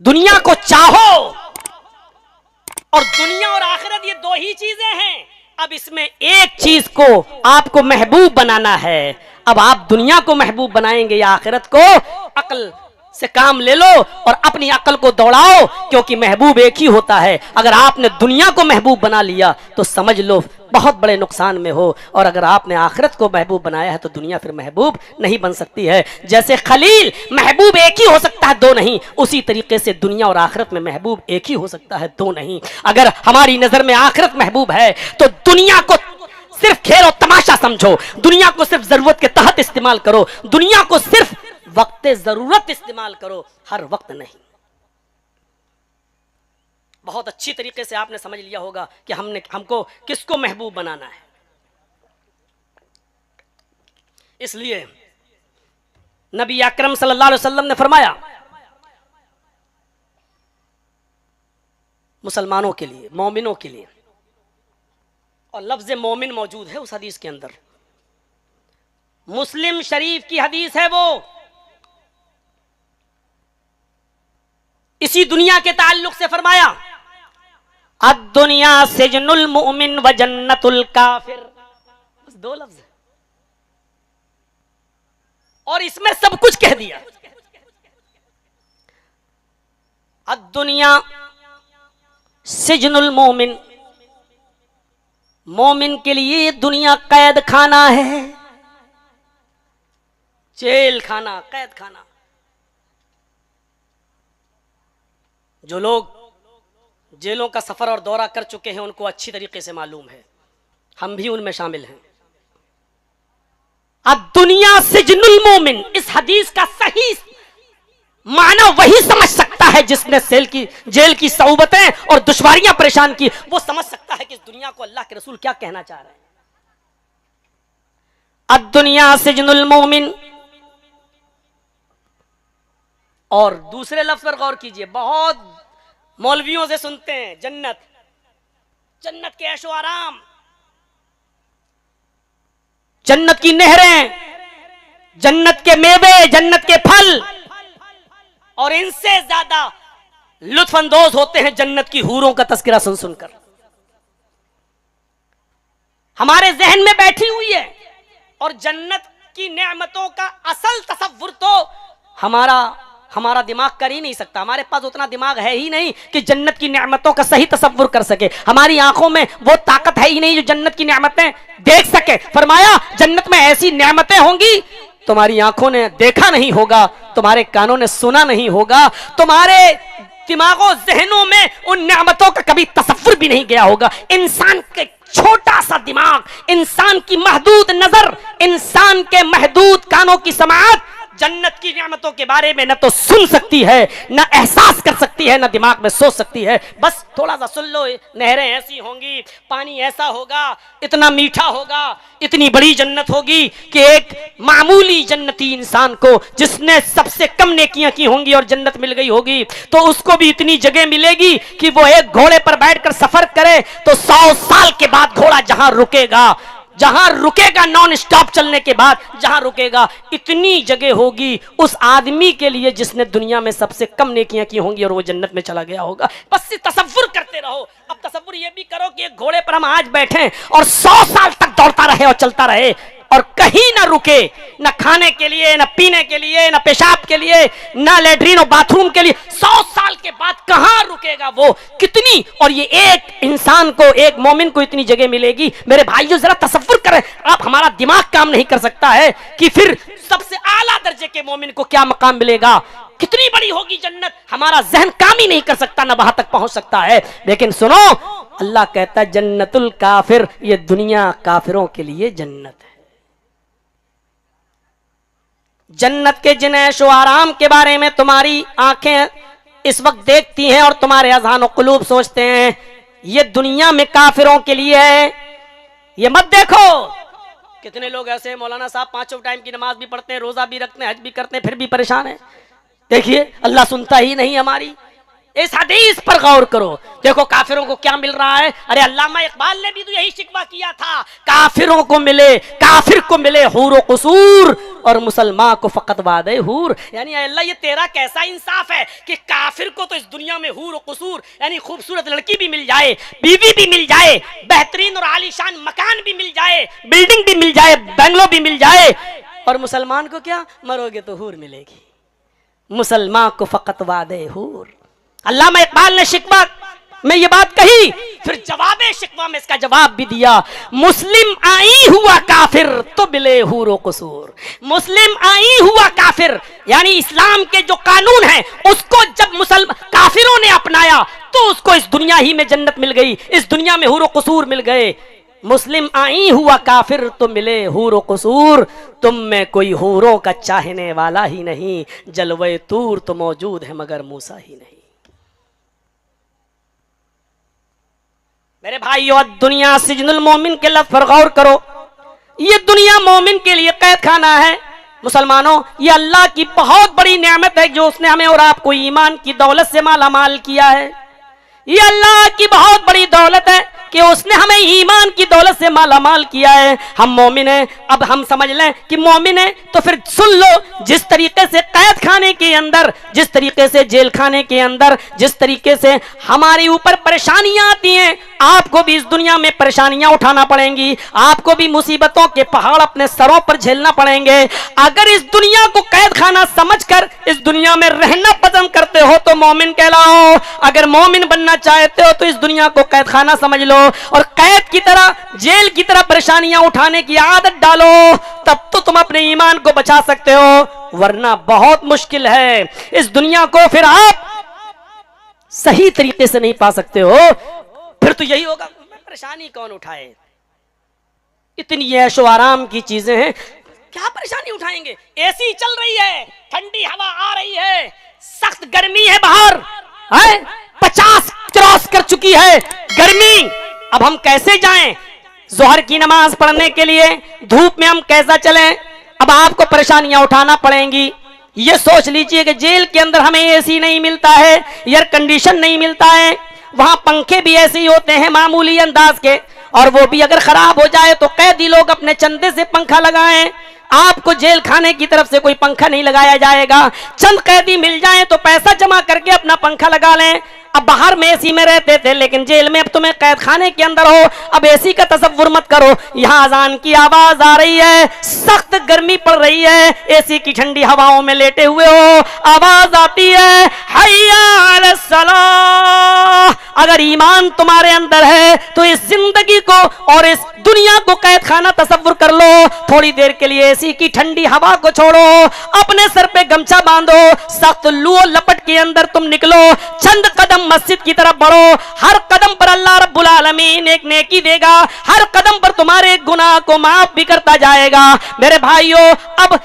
दुनिया को चाहो, और दुनिया और आखिरत ये दो ही चीजें हैं। अब इसमें एक चीज को आपको महबूब बनाना है। अब आप दुनिया को महबूब बनाएंगे या आखिरत को? अक्ल से काम ले लो और अपनी अक्ल को दौड़ाओ, क्योंकि महबूब एक ही होता है। अगर आपने दुनिया को महबूब बना लिया तो समझ लो बहुत बड़े नुकसान में हो, और अगर आपने आखिरत को महबूब बनाया है तो दुनिया फिर महबूब नहीं बन सकती है। जैसे खलील महबूब एक ही हो सकता है, दो नहीं, उसी तरीके से दुनिया और आखिरत में महबूब एक ही हो सकता है, दो नहीं। अगर हमारी नजर में आखिरत महबूब है तो दुनिया को सिर्फ खेल और तमाशा समझो, दुनिया को सिर्फ जरूरत के तहत इस्तेमाल करो, दुनिया को सिर्फ वक्त जरूरत इस्तेमाल करो, हर वक्त नहीं। बहुत अच्छी तरीके से आपने समझ लिया होगा कि हमको किसको महबूब बनाना है। इसलिए नबी अकरम सल्लल्लाहु अलैहि वसल्लम ने फरमाया मुसलमानों के लिए, मोमिनों के लिए, और लफ्ज मोमिन मौजूद है उस हदीस के अंदर, मुस्लिम शरीफ की हदीस है वो। इसी दुनिया के ताल्लुक से फरमाया अद्दुनिया सिजनुल मुमिन व जन्नतुल काफिर, बस दो लफ्ज है और इसमें सब कुछ कह दिया। अद्दुनिया सिजनुल मोमिन, मोमिन के लिए दुनिया कैद खाना है, जेल खाना, कैद खाना। जो लोग जेलों का सफर और दौरा कर चुके हैं उनको अच्छी तरीके से मालूम है, हम भी उनमें शामिल हैं। अब दुनिया सिजनुल मोमिन, इस हदीस का सही माना वही समझ सकता है जिसने जेल की सऊबतें और दुश्वारियां परेशान की, वो समझ सकता है कि इस दुनिया को अल्लाह के रसूल क्या कहना चाह रहे हैं। अब दुनिया सिजनुल मोमिन, और दूसरे लफ्ज पर गौर कीजिए, बहुत मौलवियों से सुनते हैं जन्नत, जन्नत के ऐशो आराम, जन्नत की नहरें, जन्नत के मेवे, जन्नत के फल, और इनसे ज्यादा लुत्फ अंदोज होते हैं जन्नत की हूरों का तस्करा सुन सुनकर। हमारे जहन में बैठी हुई है, और जन्नत की नेमतों का असल तसव्वुर तो हमारा दिमाग कर ही नहीं सकता। हमारे पास उतना दिमाग है ही नहीं कि जन्नत की नेमतों का सही तसव्वुर कर सके। हमारी आंखों में वो ताकत है ही नहीं जो जन्नत की नेमतें देख सके। फरमाया जन्नत में ऐसी नेमतें होंगी तुम्हारी आंखों ने देखा नहीं होगा, तुम्हारे कानों ने सुना नहीं होगा, तुम्हारे दिमागों जहनों में उन नेमतों का कभी तसव्वुर भी नहीं गया होगा। इंसान के छोटा सा दिमाग, इंसान की महदूद नजर, इंसान के महदूद कानों की समाअत जन्नत की नेमतों के बारे में न तो सुन सकती है, न एहसास कर सकती है, न दिमाग में सोच सकती है। बस थोड़ा सा सुन लो, नहरें ऐसी होंगी, पानी ऐसा होगा, इतना मीठा होगा, इतनी बड़ी जन्नत होगी कि एक मामूली जन्नती इंसान को जिसने सबसे कम नेकियां की होंगी और जन्नत मिल गई होगी तो उसको भी इतनी जगह मिलेगी कि वो एक घोड़े पर बैठकर सफर करे तो 100 साल के बाद घोड़ा जहां रुकेगा नॉन स्टॉप चलने के बाद जहां रुकेगा, इतनी जगह होगी उस आदमी के लिए जिसने दुनिया में सबसे कम नेकियां की होंगी और वो जन्नत में चला गया होगा। बस तसव्वुर करते रहो। अब तसव्वुर ये भी करो कि एक घोड़े पर हम आज बैठे और 100 साल तक दौड़ता रहे और चलता रहे और कहीं ना रुके, ना खाने के लिए, ना पीने के लिए, ना पेशाब के लिए, ना लेटरिन और बाथरूम के लिए। 100 साल के बाद कहां रुकेगा वो, कितनी, और ये एक इंसान को, एक मोमिन को इतनी जगह मिलेगी। मेरे भाइयों जरा तसव्वुर करें, आप, हमारा दिमाग काम नहीं कर सकता है कि फिर सबसे आला दर्जे के मोमिन को क्या मकाम मिलेगा, कितनी बड़ी होगी जन्नत, हमारा जहन काम ही नहीं कर सकता, ना वहां तक पहुंच सकता है। लेकिन सुनो, अल्लाह कहता है जन्नतुल काफिर, ये दुनिया काफिरों के लिए जन्नत है। जन्नत के जिन ऐशो आराम के बारे में तुम्हारी आंखें इस वक्त देखती हैं और तुम्हारे अज़हान और कुलूब सोचते हैं ये दुनिया में काफिरों के लिए है, ये मत देखो। कितने लोग ऐसे हैं, मौलाना साहब 5 टाइम की नमाज भी पढ़ते हैं, रोजा भी रखते हैं, हज भी करते हैं, फिर भी परेशान है। देखिए अल्लाह सुनता ही नहीं हमारी, इस हदीस पर गौर करो। देखो काफिरों को क्या मिल रहा है। अरे अल्लामा इकबाल ने भी तो यही शिकवा किया था, काफिरों को मिले, काफिर को मिले हूर कसूर और मुसलमान को फकत वादे हूर। यानी अल्लाह ये तेरा कैसा इंसाफ है कि काफिर को तो इस दुनिया में हूर कसूर यानी खूबसूरत लड़की भी मिल जाए, बीवी भी मिल जाए, बेहतरीन और आलीशान मकान भी मिल जाए, बिल्डिंग भी मिल जाए, बंगलो भी मिल जाए, और मुसलमान को क्या, मरोगे तो हूर मिलेगी। मुसलमान को फकत वादे हूर। अल्लामा इकबाल ने शिकवा में ये बात कही, फिर जवाबे शिकवा में इसका जवाब भी दिया, मुस्लिम आई हुआ काफिर तो बिले हूरो कसूर। मुस्लिम आई हुआ काफिर यानी इस्लाम के जो कानून है उसको जब मुसलमान काफिरों ने अपनाया तो उसको इस दुनिया ही में जन्नत मिल गई, इस दुनिया में हूरो कसूर मिल गए। मुस्लिम आई हुआ काफिर तो मिले हूरो कसूर, तुम में कोई हूरों का चाहने वाला ही नहीं, जलवे तूर तो मौजूद है मगर मूसा ही नहीं। मेरे भाइयों, दुनिया सिजनुल मोमिन के लफ्ज़ पर गौर करो। ये दुनिया मोमिन के लिए कैद खाना है। मुसलमानों, ये अल्लाह की बहुत बड़ी नेमत है जो उसने हमें और आपको ईमान की दौलत से माला माल किया है। ये अल्लाह की बहुत बड़ी दौलत है कि उसने हमें ईमान की दौलत से माला माल किया है। हम मोमिन हैं। अब हम समझ लें कि मोमिन है तो फिर सुन लो, जिस तरीके से कैद खाने के अंदर, जिस तरीके से जेल खाने के अंदर, जिस तरीके से हमारे ऊपर परेशानियां आती हैं, आपको भी इस दुनिया में परेशानियां उठाना पड़ेंगी, आपको भी मुसीबतों के पहाड़ अपने सरों पर झेलना पड़ेंगे। अगर इस दुनिया को कैद खाना समझकर इस दुनिया में रहना पसंद करते हो तो मोमिन कहलाओ। अगर मोमिन बनना चाहते हो तो इस दुनिया को कैद खाना समझ लो और कैद की तरह, जेल की तरह परेशानियां उठाने की आदत डालो, तब तो तुम अपने ईमान को बचा सकते हो, वरना बहुत मुश्किल है। इस दुनिया को फिर आप सही तरीके से नहीं पा सकते हो। फिर तो यही होगा, परेशानी कौन उठाए, इतनी ऐशो आराम की चीजें हैं, क्या परेशानी उठाएंगे। एसी चल रही है, ठंडी हवा आ रही है, सख्त गर्मी है बाहर, है 50 क्रॉस कर चुकी है गर्मी। अब हम कैसे जाएं जोहर की नमाज पढ़ने के लिए, धूप में हम कैसा चलें। अब आपको परेशानियां उठाना पड़ेंगी। ये सोच लीजिए कि जेल के अंदर हमें एसी नहीं मिलता है, एयर कंडीशन नहीं मिलता है, वहां पंखे भी ऐसे ही होते हैं मामूली अंदाज के, और वो भी अगर खराब हो जाए तो कैदी लोग अपने चंदे से पंखा लगाएं। आपको जेल खाने की तरफ से कोई पंखा नहीं लगाया जाएगा। चंद कैदी मिल जाएं तो पैसा जमा करके अपना पंखा लगा लें। अब बाहर में एसी में रहते थे, लेकिन जेल में अब तुम्हें कैद खाने के अंदर हो। अब एसी का तसव्वुर मत करो, यहाँ अजान की आवाज आ रही है, सख्त गर्मी पड़ रही है, एसी की ठंडी हवाओं में लेटे हुए हो, आवाज आती है हय्या अला सलाह। अगर ईमान तुम्हारे अंदर है तो इस जिंदगी को और इस दुनिया को कैद खाना तसव्वुर कर लो। थोड़ी देर के लिए एसी की ठंडी हवा को छोड़ो, अपने सर पे गमछा बांधो, सख्त लू लपट के अंदर तुम निकलो, चंद कदम मस्जिद की तरफ बढ़ो। हर कदम पर अल्लाह रब्बुल आलमीन एक नेकी देगा, हर कदम पर तुम्हारे गुनाह को माफ भी करता जाएगा। मेरे भाइयों, अब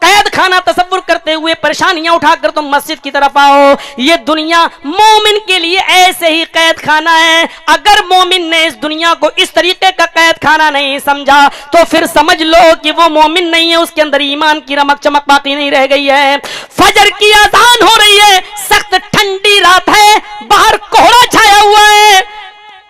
कैद खाना तसव्वुर करते हुए परेशानियां उठाकर तुम मस्जिद की तरफ आओ। ये दुनिया मोमिन के लिए ऐसे ही कैद खाना है। अगर मोमिन ने इस दुनिया को इस तरीके का कैद खाना नहीं समझा तो फिर समझ लो कि वो मोमिन नहीं है, उसके अंदर ईमान की रमक चमक बाकी नहीं रह गई है। फजर की अज़ान हो रही है, सख्त ठंडी रात है, बाहर कोहरा छाया हुआ है,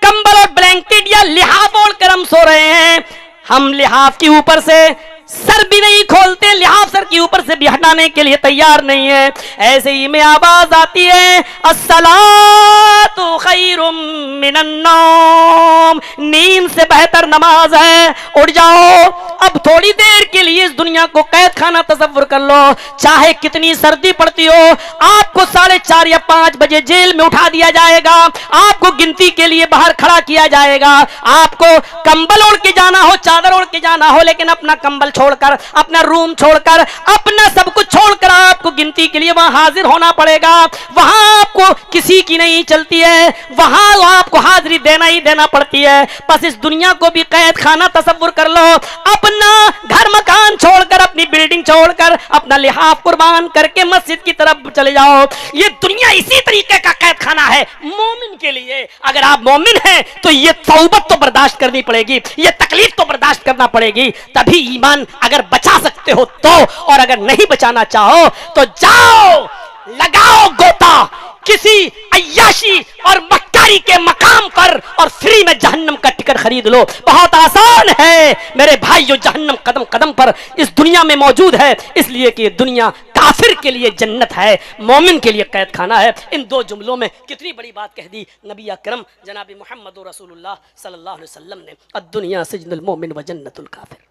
कंबल और ब्लैंकेट या लिहाफ ओढ़कर हम सो रहे हैं। हम लिहाफ के ऊपर से सर भी नहीं खोलते, लिहाफ सर के ऊपर से भी हटाने के लिए तैयार नहीं है। ऐसे ही में आवाज आती है अस्सलातु खैरुम मिनन नौम, नींद से बेहतर नमाज है, उठ जाओ। अब थोड़ी देर के लिए इस दुनिया को कैद खाना तसव्वुर कर लो। चाहे कितनी सर्दी पड़ती हो, आपको 4:30 या 5 बजे जेल में उठा दिया जाएगा, आपको गिनती के लिए बाहर खड़ा किया जाएगा, आपको कंबल ओढ़ के जाना हो, चादर ओढ़ के जाना हो, लेकिन अपना कंबल छोड़कर, अपना रूम छोड़कर, अपना सब कुछ छोड़कर आपको गिनती के लिए वहां हाजिर होना पड़ेगा। वहां आपको किसी की नहीं चलती है, वहां आपको हाजिरी देना ही देना पड़ती है। बस इस दुनिया को भी कैद खाना तसव्वुर कर लो। अपना घर मकान छोड़कर, अपनी बिल्डिंग छोड़कर, अपना लिहाफ कुर्बान करके मस्जिद की तरफ चले जाओ। ये दुनिया इसी तरीके का कैद खाना है मोमिन के लिए। अगर आप मोमिन हैं तो ये तौबत तो बर्दाश्त करनी पड़ेगी, ये तकलीफ तो बर्दाश्त करना पड़ेगी, तभी ईमान अगर बचा सकते हो तो। और अगर नहीं बचाना चाहो तो जाओ, लगाओ गोता, किसी अय्याशी और मक्कारी के मकाम पर और फ्री में जहन्नम का टिकट खरीद लो। बहुत आसान है मेरे भाई, जो जहन्नम कदम कदम पर इस दुनिया में मौजूद है, इसलिए कि दुनिया काफिर के लिए जन्नत है, मोमिन के लिए कैद खाना है। इन दो जुमलों में कितनी बड़ी बात कह दी नबी अकरम जनाब मोहम्मद रसूलुल्लाह सल्लल्लाहु अलैहि वसल्लम ने। अद दुनिया सिजनुल मोमिन व जन्नतुल काफिर।